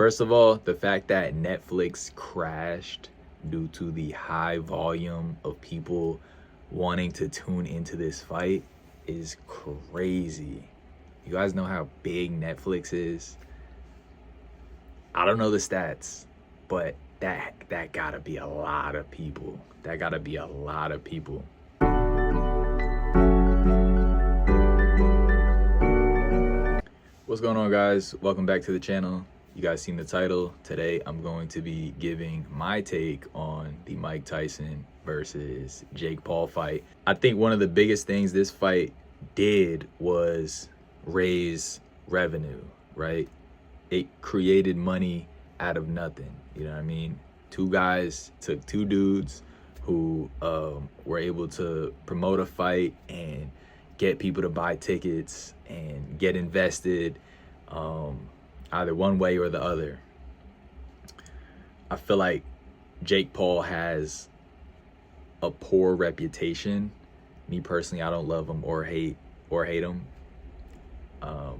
First of all, the fact that Netflix crashed due to the high volume of people wanting to tune into this fight is crazy. You guys know how big Netflix is? I don't know the stats, but that gotta be a lot of people. That gotta be a lot of people. What's going on, guys? Welcome back to the channel. You guys seen the title. Today I'm going to be giving my take on the Mike Tyson versus Jake Paul fight. I think one of the biggest things this fight did was raise revenue, right? It created money out of nothing. You know what I mean? Two guys took two dudes who were able to promote a fight and get people to buy tickets and get invested, either one way or the other. I feel like Jake Paul has a poor reputation. Me personally, I don't love him or hate him. But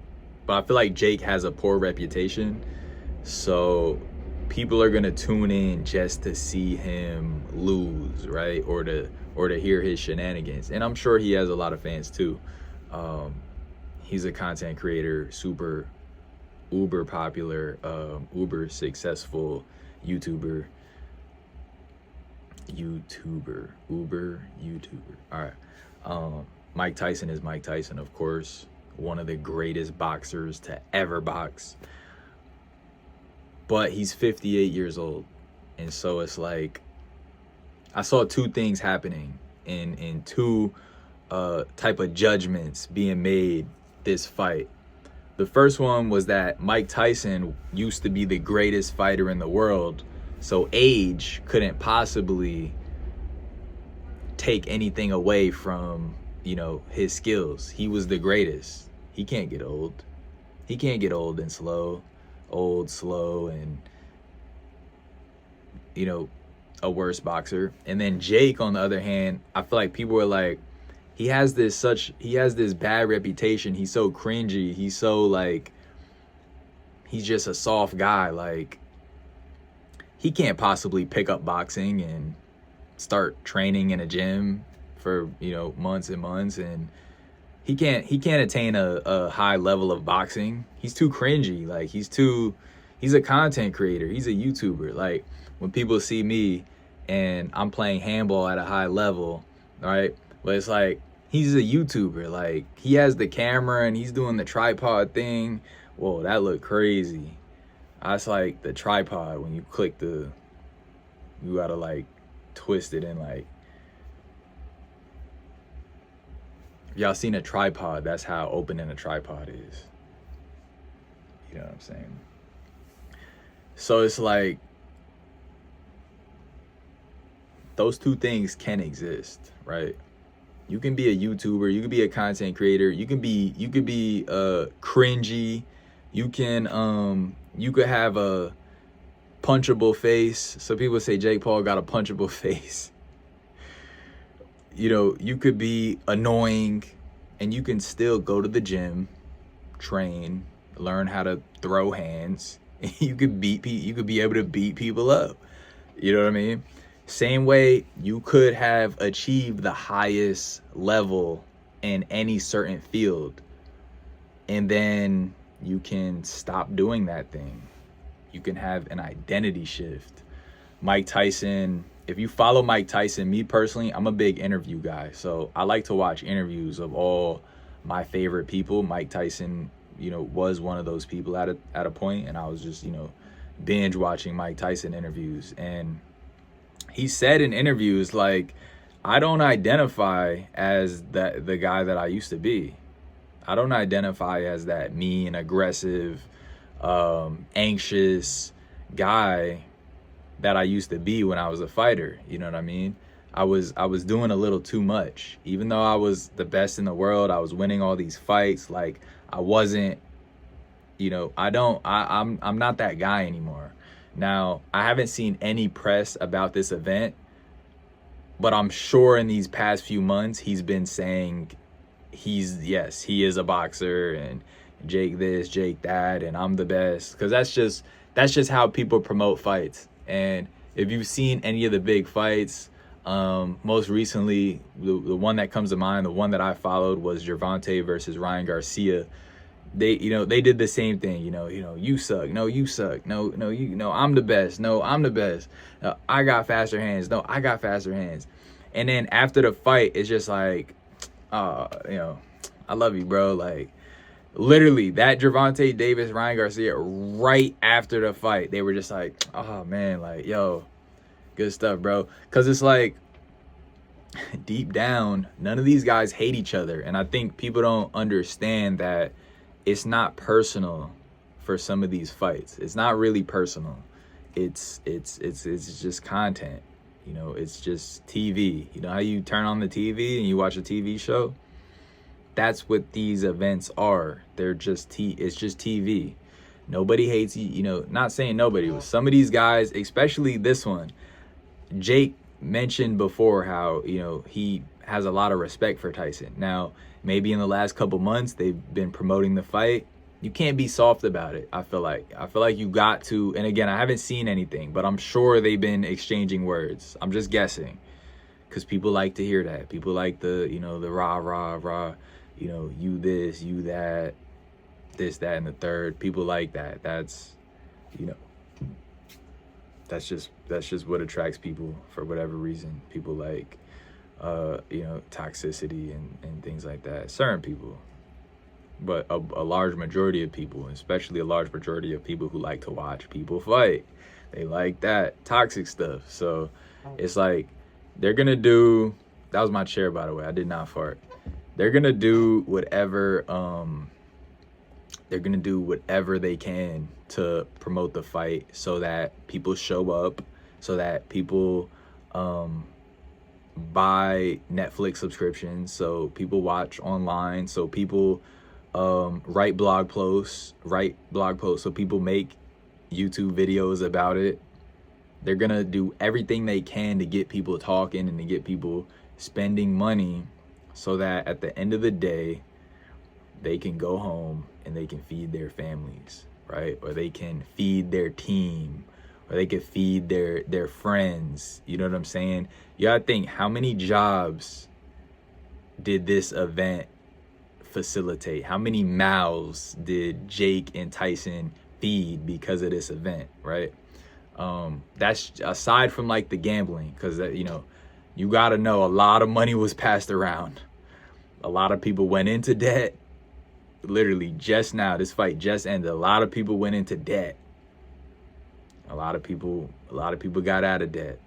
I feel like Jake has a poor reputation, so people are gonna tune in just to see him lose, right? Or to hear his shenanigans. And I'm sure he has a lot of fans too. He's a content creator, super uber popular, uber successful YouTuber. All right. Mike Tyson is Mike Tyson, of course, one of the greatest boxers to ever box. But he's 58 years old. And so it's like, I saw two things happening in two type of judgments being made this fight. The first one was that Mike Tyson used to be the greatest fighter in the world, so age couldn't possibly take anything away from, you know, his skills. He was the greatest. He can't get old. He can't get old, slow, and, you know, a worse boxer. And then Jake, on the other hand, I feel like people were like, he has this bad reputation. He's so cringy. He's so like, he's just a soft guy. Like, he can't possibly pick up boxing and start training in a gym for, you know, months and months, and he can't attain a high level of boxing. He's too cringy. Like, he's a content creator. He's a YouTuber. Like, when people see me and I'm playing handball at a high level, right? But it's like, he's a YouTuber. Like, he has the camera and he's doing the tripod thing. Whoa, that looked crazy. That's like the tripod when you click you gotta like twist it in. Like, if y'all seen a tripod, that's how opening a tripod is. You know what I'm saying? So it's like, those two things can exist, right? You can be a YouTuber, you can be a content creator, you could be cringy, you could have a punchable face. So people say Jake Paul got a punchable face. You know, you could be annoying and you can still go to the gym, train, learn how to throw hands. You could be able to beat people up. You know what I mean? Same way you could have achieved the highest level in any certain field, and then you can stop doing that thing. You can have an identity shift. Mike Tyson, if you follow Mike Tyson, me personally, I'm a big interview guy. So I like to watch interviews of all my favorite people. Mike Tyson, you know, was one of those people at a point, and I was just, you know, binge watching Mike Tyson interviews. And he said in interviews, like, I don't identify as the guy that I used to be. I don't identify as that mean, aggressive, anxious guy that I used to be when I was a fighter. You know what I mean? I was doing a little too much. Even though I was the best in the world, I was winning all these fights. Like, I wasn't, you know, I'm not that guy anymore. Now, I haven't seen any press about this event, but I'm sure in these past few months, he's been saying he is a boxer, and Jake this, Jake that, and I'm the best. Because that's just how people promote fights. And if you've seen any of the big fights, most recently, the one that comes to mind, the one that I followed was Gervonta versus Ryan Garcia. They did the same thing. You suck. No, you suck. No, I'm the best. No, I'm the best. No, I got faster hands. No, I got faster hands. And then after the fight, it's just like, I love you, bro. Like, literally, that Gervonta Davis, Ryan Garcia, right after the fight, they were just like, oh, man, like, yo, good stuff, bro. Because it's like, deep down, none of these guys hate each other. And I think people don't understand that it's not personal for some of these fights. It's not really personal. It's just content. It's just TV. You know how you turn on the TV and you watch a TV show? That's what these events are. They're just it's just TV. Nobody hates you. Not saying nobody, but some of these guys, especially this one, Jake mentioned before how, he has a lot of respect for Tyson. Now, maybe in the last couple months, they've been promoting the fight. You can't be soft about it, I feel like. You got to, and again, I haven't seen anything, but I'm sure they've been exchanging words. I'm just guessing, because people like to hear that. People like the rah, rah, rah, you this, you that, this, that, and the third. People like that. That's just what attracts people for whatever reason. People like, toxicity and things like that. Certain people. But a large majority of people, especially a large majority of people who like to watch people fight, they like that toxic stuff. So it's like they're going to do, that was my chair, by the way. I did not fart. They're going to do whatever, they can to promote the fight so that people show up, so that people buy Netflix subscriptions, so people watch online, so people write blog posts, so people make YouTube videos about it. They're gonna do everything they can to get people talking and to get people spending money so that at the end of the day they can go home and they can feed their families, right? Or they can feed their team, or they can feed their friends. You know what I'm saying? You gotta think, how many jobs did this event facilitate? How many mouths did Jake and Tyson feed because of this event, right? That's aside from like the gambling, because you gotta know a lot of money was passed around. A lot of people went into debt. Literally just now, this fight just ended. A lot of people went into debt. A lot of people got out of debt.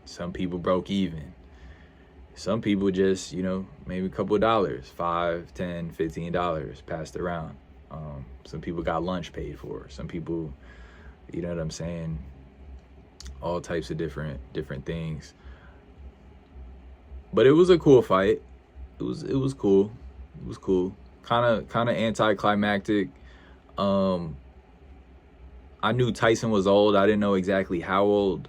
Some people broke even. Some people just, maybe a couple of dollars, $5, $10, $15 passed around. Some people got lunch paid for. Some people, you know what I'm saying? All types of different things. But it was a cool fight. It was cool. It was cool. Kind of anticlimactic. I knew Tyson was old. I didn't know exactly how old.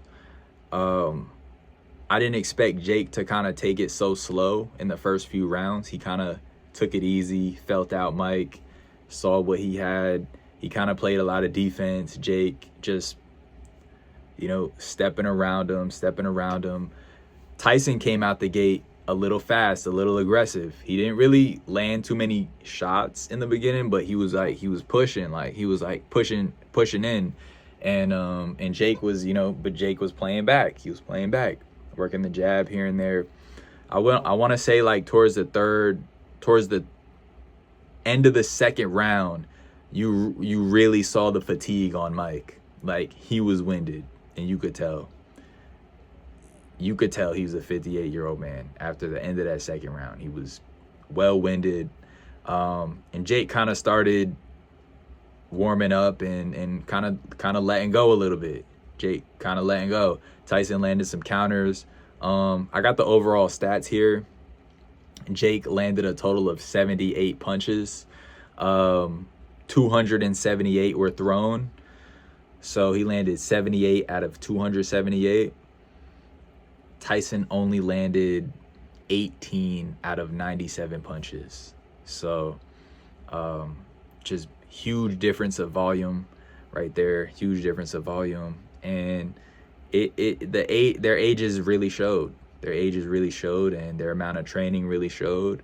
I didn't expect Jake to kind of take it so slow in the first few rounds. He kind of took it easy, felt out Mike, saw what he had. He kind of played a lot of defense. Jake just, stepping around him. Tyson came out the gate a little fast, a little aggressive. He didn't really land too many shots in the beginning, but he was pushing in. And Jake was, but Jake was playing back. He was playing back, working the jab here and there. I want to say like towards the end of the second round, you really saw the fatigue on Mike. Like, he was winded, and you could tell. He was a 58-year-old man after the end of that second round. He was well-winded. And Jake kind of started warming up and kind of letting go a little bit. Jake kind of letting go. Tyson landed some counters. I got the overall stats here. Jake landed a total of 78 punches. 278 were thrown. So he landed 78 out of 278. Tyson only landed 18 out of 97 punches. So just huge difference of volume right there. Huge difference of volume. And their ages really showed. Their ages really showed, and their amount of training really showed.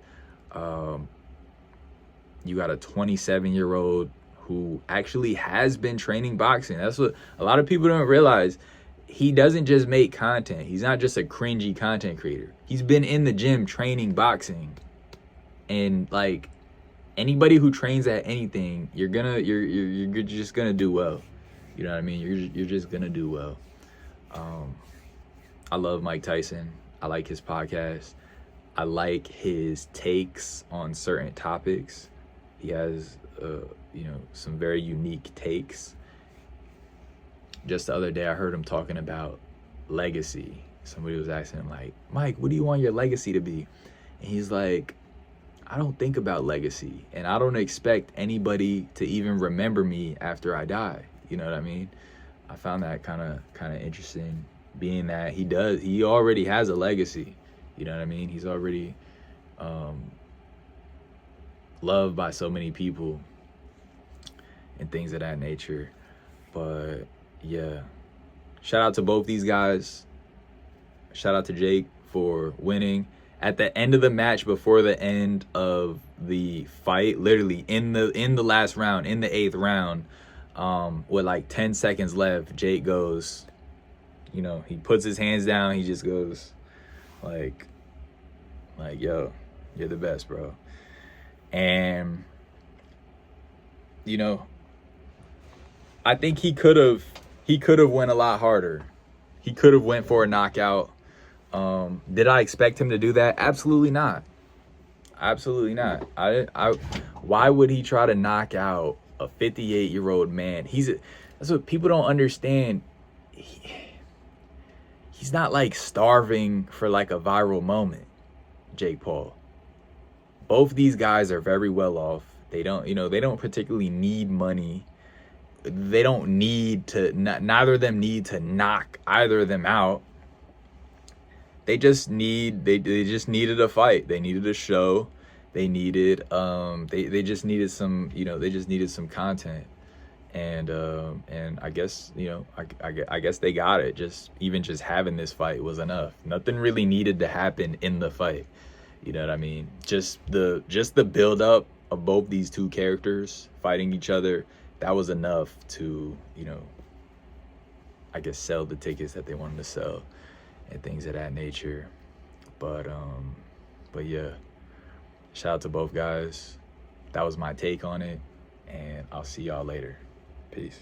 You got a 27-year-old who actually has been training boxing. That's what a lot of people don't realize. He doesn't just make content. He's not just a cringy content creator. He's been in the gym training boxing. And like anybody who trains at anything, you're just gonna do well. You know what I mean? You're just gonna do well. I love Mike Tyson. I like his podcast. I like his takes on certain topics. He has some very unique takes. Just the other day I heard him talking about legacy. Somebody was asking him like, Mike, what do you want your legacy to be? And he's like, I don't think about legacy, and I don't expect anybody to even remember me after I die. You know what I mean? I found that kind of interesting, being that he already has a legacy. You know what I mean? He's already loved by so many people and things of that nature. But yeah, shout out to both these guys. Shout out to Jake for winning. At the end of the match, before the end of the fight, literally in the last round, in the 8th round, with like 10 seconds left, Jake goes, he puts his hands down. He just goes like, yo, you're the best, bro. And, I think he could have went a lot harder. He could have went for a knockout. Did I expect him to do that? Absolutely not. Absolutely not. Why would he try to knock out a 58-year-old man? That's what people don't understand. He's not like starving for like a viral moment, Jake Paul. Both these guys are very well off. They don't particularly need money. They don't need to, neither of them need to knock either of them out. They just needed a fight. They needed a show. They needed they just needed some, they just needed some content. And I guess, I guess they got it. Just having this fight was enough. Nothing really needed to happen in the fight. You know what I mean? Just the build up of both these two characters fighting each other, that was enough to, I guess sell the tickets that they wanted to sell and things of that nature. But yeah, shout out to both guys. That was my take on it, and I'll see y'all later. Peace.